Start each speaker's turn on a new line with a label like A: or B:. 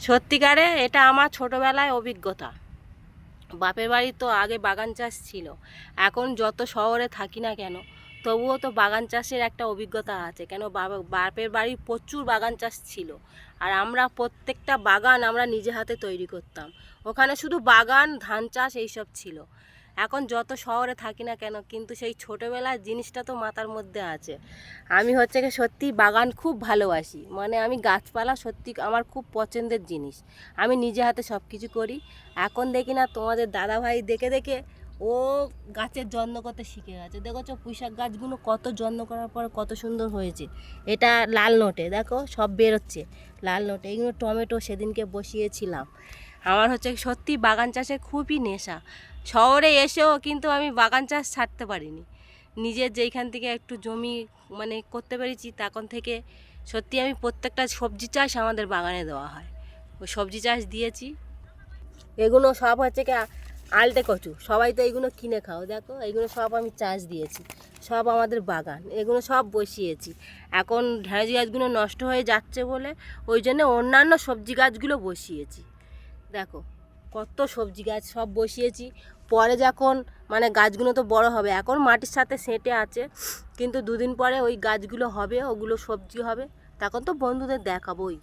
A: সত্যিকারে এটা আমার ছোটোবেলায় অভিজ্ঞতা। বাপের বাড়ি তো আগে বাগান চাষ ছিল। এখন যত শহরে থাকি না কেন, তবুও তো বাগান চাষের একটা অভিজ্ঞতা আছে। কেন বাপের বাড়ি প্রচুর বাগান চাষ ছিল। আর আমরা প্রত্যেকটা বাগান আমরা নিজে হাতে তৈরি করতাম। ওখানে শুধু বাগান, ধান চাষ এইসব ছিল। এখন যত শহরে থাকি না কেন, কিন্তু সেই ছোটোবেলার জিনিসটা তো মাথার মধ্যে আছে। আমি হচ্ছে কি সত্যি বাগান খুব ভালোবাসি, মানে আমি গাছপালা সত্যি আমার খুব পছন্দের জিনিস। আমি নিজে হাতে সব কিছু করি। এখন দেখি না তোমাদের দাদাভাই দেখে দেখে ও গাছের যত্ন করতে শিখে গেছে। দেখো পুঁইশাক গাছগুলো কত যত্ন করার পর কত সুন্দর হয়েছে। এটা লাল নোটে দেখো সব বেরোচ্ছে, লাল নোটে। এইগুলো টমেটো সেদিনকে বসিয়েছিলাম। আমার হচ্ছে সত্যি বাগান চাষে খুবই নেশা। শহরে এসেও কিন্তু আমি বাগান চাষ ছাড়তে পারিনি। নিজের যেইখান থেকে একটু জমি মানে করতে পেরেছি, তখন থেকে সত্যি আমি প্রত্যেকটা সবজি চাষ আমাদের বাগানে দেওয়া হয়। ওই সবজি চাষ দিয়েছি। এগুলো সব হচ্ছে কি আলটে কচু, সবাই তো এইগুলো কিনে খাও। দেখো এইগুলো সব আমি চাষ দিয়েছি, সব আমাদের বাগান। এগুলো সব বসিয়েছি। এখন ঢেঁড়স গাছগুলো নষ্ট হয়ে যাচ্ছে বলে ওই জন্য অন্যান্য সবজি গাছগুলো বসিয়েছি। দেখো কত সবজি গাছ সব বসিয়েছি। পরে যখন মানে গাছগুলো তো বড় হবে, এখন মাটির সাথে সেঁটে আছে, কিন্তু দুদিন পরে ওই গাছগুলো হবে, ওগুলো সবজি হবে। তখন তো বন্ধুদের দেখাবোই।